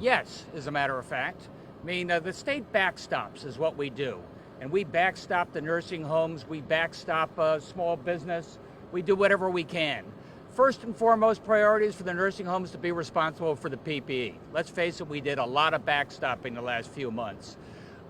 Yes, as a matter of fact. I mean, the state backstops is what we do. And we backstop the nursing homes, we backstop small business, we do whatever we can. First and foremost priorities for the nursing homes to be responsible for the PPE. Let's face it, we did a lot of backstopping the last few months.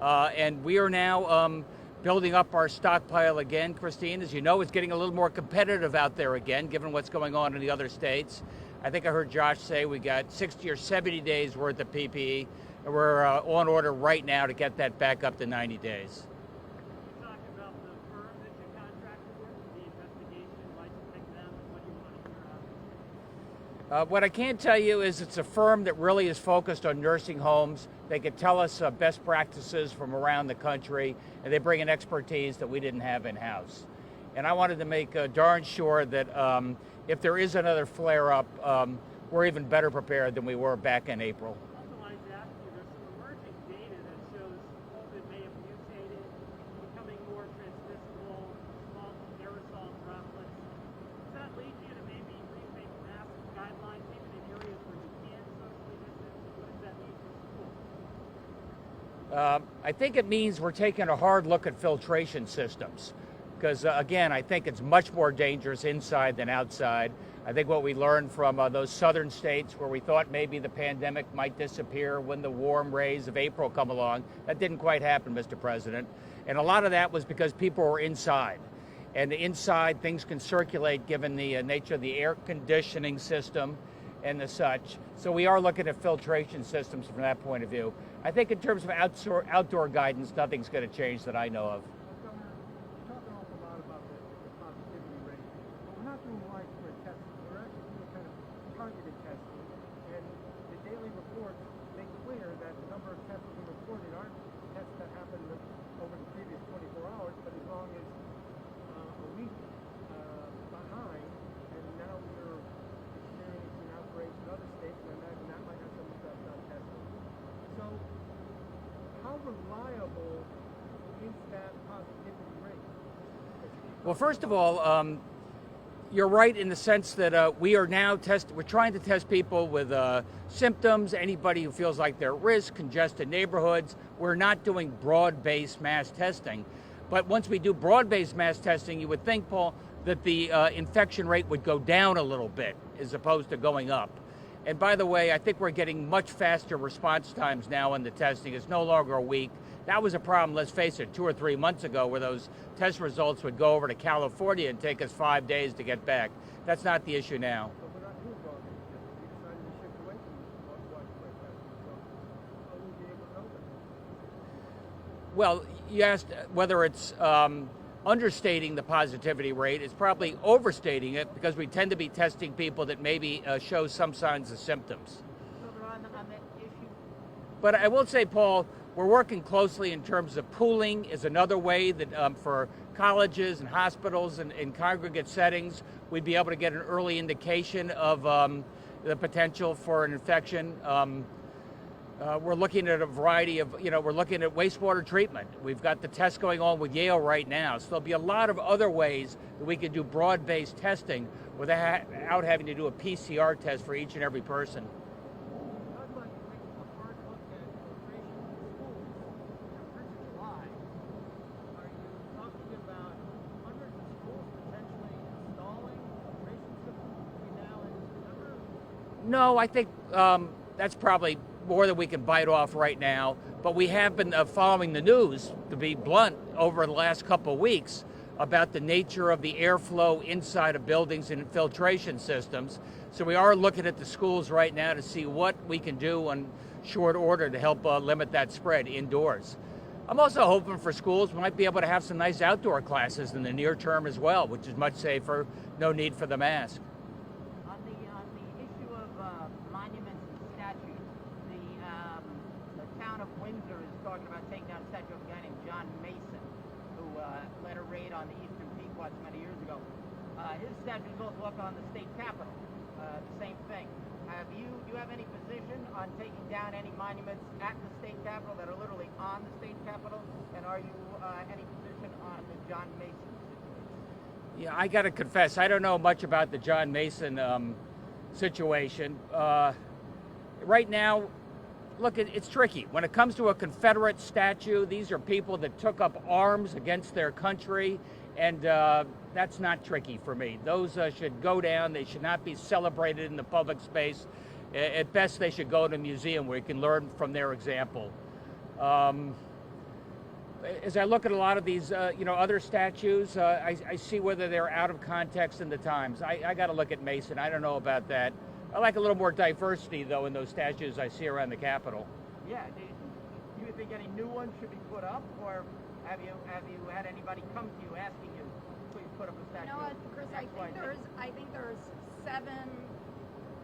And we are now building up our stockpile again. Christine, as you know, it's getting a little more competitive out there again, given what's going on in the other states. I think I heard Josh say we got 60 or 70 days worth of PPE, and we're on order right now to get that back up to 90 days. What I can tell you is it's a firm that really is focused on nursing homes. They could tell us best practices from around the country, and they bring an expertise that we didn't have in-house. And I wanted to make darn sure that if there is another flare-up, we're even better prepared than we were back in April. I think it means we're taking a hard look at filtration systems because, again, I think it's much more dangerous inside than outside. I think what we learned from those southern states where we thought maybe the pandemic might disappear when the warm rays of April come along, that didn't quite happen, Mr. President. And a lot of that was because people were inside. And inside, things can circulate given the nature of the air conditioning system and the such. So we are looking at filtration systems from that point of view. I think in terms of outdoor guidance, nothing's going to change that I know of. Governor, you talk an awful lot about the positivity rate, but we're not doing widespread testing. We're actually doing kind of targeted testing, and the daily reports make clear that the number of tests we reported aren't tests that happened over the previous 24 hours, but as long as a week behind, and now we're experiencing outbreaks in other states, and I imagine that might have some effect on testing. So, how reliable is that positivity rate? Well, first of all, you're right in the sense that we are now we're trying to test people with symptoms, anybody who feels like they're at risk, congested neighborhoods. We're not doing broad-based mass testing. But once we do broad-based mass testing, you would think, Paul, that the infection rate would go down a little bit as opposed to going up. And by the way, I think we're getting much faster response times now in the testing. It's no longer a week. That was a problem, let's face it, 2 or 3 months ago where those test results would go over to California and take us 5 days to get back. That's not the issue now. But we're not doing broad-based testing. We decided to shift away from widespread testing. So, how will we be able to know that? Well, you asked whether it's understating the positivity rate. It's probably overstating it because we tend to be testing people that maybe show some signs of symptoms. On that issue. But I will say, Paul, we're working closely in terms of pooling is another way that for colleges and hospitals and in congregate settings, we'd be able to get an early indication of the potential for an infection. We're looking at a variety of, we're looking at wastewater treatment. We've got the test going on with Yale right now. So there'll be a lot of other ways that we can do broad-based testing without having to do a PCR test for each and every person. I'd like to take a hard look at filtration in schools. First of July, are you talking about hundreds of schools potentially installing filtration systems between now and December? No, I think that's probably more than we can bite off right now, but we have been following the news, to be blunt, over the last couple of weeks about the nature of the airflow inside of buildings and filtration systems. So we are looking at the schools right now to see what we can do in short order to help limit that spread indoors. I'm also hoping for schools we might be able to have some nice outdoor classes in the near term as well, which is much safer, no need for the mask. On the issue of monuments and statues, the town of Windsor is talking about taking down a statue of a guy named John Mason, who led a raid on the Eastern Pequots many years ago. His statue is also up on the state capitol. The same thing. Do you have any position on taking down any monuments at the state capitol that are literally on the state capitol? And are you any position on the John Mason situation? Yeah, I got to confess, I don't know much about the John Mason situation. Right now, look, it's tricky. When it comes to a Confederate statue, these are people that took up arms against their country, and that's not tricky for me. Those should go down. They should not be celebrated in the public space. At best, they should go to a museum where you can learn from their example. As I look at a lot of these, other statues, I see whether they're out of context in the times. I got to look at Mason. I don't know about that. I like a little more diversity, though, in those statues I see around the Capitol. Yeah. Do you think any new ones should be put up, or have you had anybody come to you asking you, please put up a statue? You know what, Chris? I think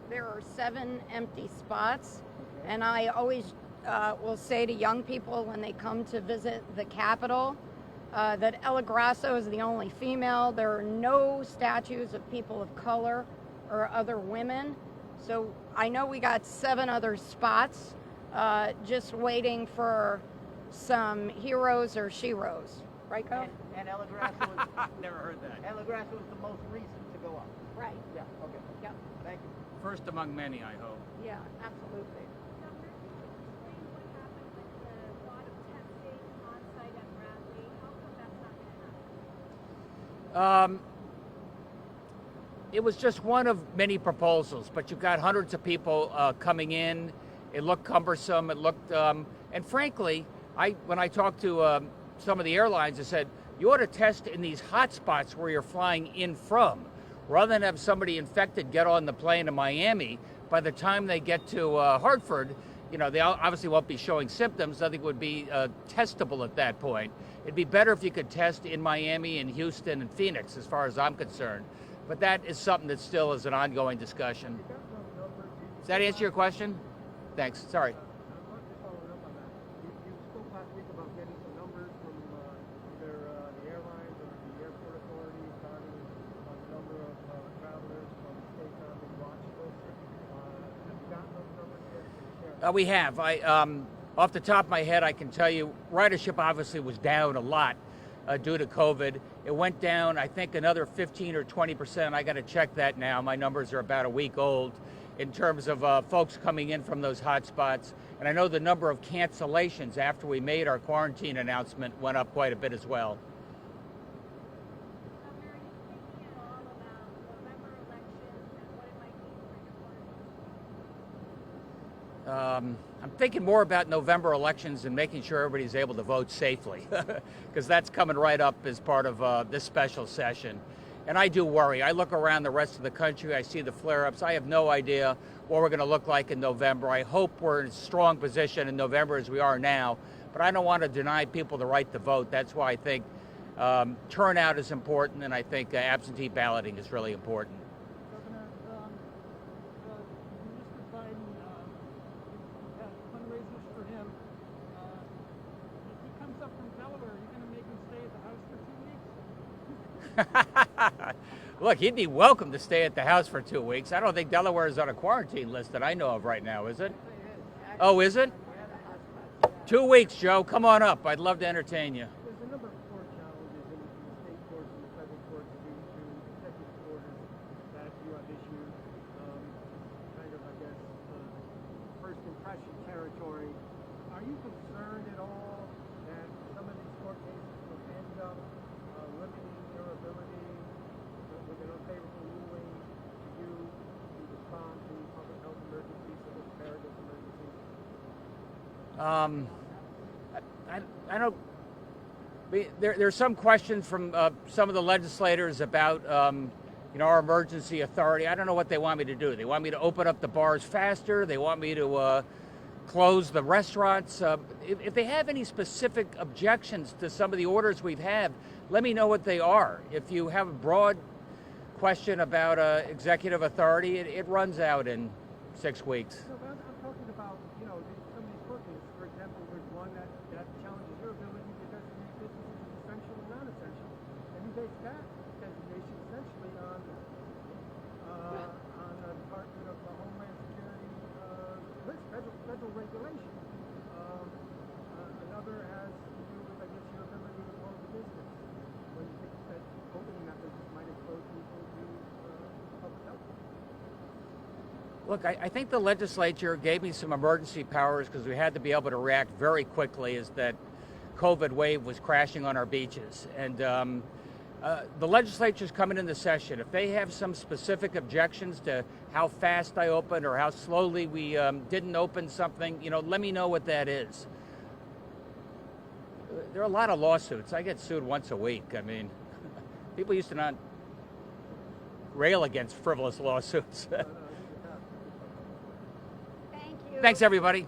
there are seven empty spots, Okay. and I always will say to young people when they come to visit the Capitol that Ella Grasso is the only female. There are no statues of people of color or other women. So I know we got 7 other spots just waiting for some heroes or sheroes. Right, Co? And Ella Grasso was Never heard that. Ella Grasso was the most recent to go up. Right. Yeah. Okay. Yep. Thank you. First among many, I hope. Yeah, absolutely. Governor, can you explain what happened with the lot of testing on site at Bradley? How come that's not going to happen? It was just one of many proposals, but you've got hundreds of people coming in. It looked cumbersome. It looked, and frankly, when I talked to some of the airlines, I said, you ought to test in these hot spots where you're flying in from, rather than have somebody infected get on the plane to Miami. By the time they get to Hartford, they obviously won't be showing symptoms. Nothing would be testable at that point. It'd be better if you could test in Miami and Houston and Phoenix, as far as I'm concerned. But that is something that still is an ongoing discussion. Does that answer your question? Thanks. Sorry. I'd love to follow up on that. You spoke last week about getting some numbers from either the airlines or the airport authorities regarding the number of travelers from states on the watch list. Have you gotten those numbers yet? We have. Off the top of my head, I can tell you ridership obviously was down a lot due to COVID. It went down, I think, another 15 or 20%. I got to check that now. My numbers are about a week old in terms of folks coming in from those hot spots. And I know the number of cancellations after we made our quarantine announcement went up quite a bit as well. Governor, are you thinking at all about November elections and what it might mean for your party? I'm thinking more about November elections and making sure everybody's able to vote safely, because that's coming right up as part of this special session. And I do worry. I look around the rest of the country, I see the flare-ups. I have no idea what we're going to look like in November. I hope we're in a strong position in November as we are now, but I don't want to deny people the right to vote. That's why I think turnout is important, and I think absentee balloting is really important. Governor, Mr. Biden had fundraisers for him. If he comes up from Delaware, are you going to make him stay at the house for 2 weeks? Look, he'd be welcome to stay at the house for 2 weeks. I don't think Delaware is on a quarantine list that I know of right now, is it? Oh, is it? 2 weeks, Joe. Come on up. I'd love to entertain you. There's a number of court challenges in the state courts and the federal courts due to executive orders that you have issued. Kind of, I guess, first impression territory. Are you concerned at all that some of these court cases will end up limiting your ability with an unfavorable ruling to you to respond to public health emergencies or preparedness emergencies? I don't. There's some questions from some of the legislators about our emergency authority. I don't know what they want me to do. They want me to open up the bars faster. They want me to close the restaurants. If they have any specific objections to some of the orders we've had, let me know what they are. If you have a broad question about executive authority, it runs out in 6 weeks. No, but I'm talking about, some of these court cases. For example, there's one that challenges your ability to designate businesses as essential and non-essential. And you base that designation essentially on the Department of Homeland Security list, federal regulation. Another has to do with, I guess, your ability to close a business when you think that opening that business might expose people to public health. Look, I think the legislature gave me some emergency powers because we had to be able to react very quickly as that COVID wave was crashing on our beaches. And the legislature's coming into session. If they have some specific objections to how fast I opened or how slowly we didn't open something, let me know what that is. There are a lot of lawsuits. I get sued once a week. I mean, people used to not rail against frivolous lawsuits. Thank you. Thanks, everybody.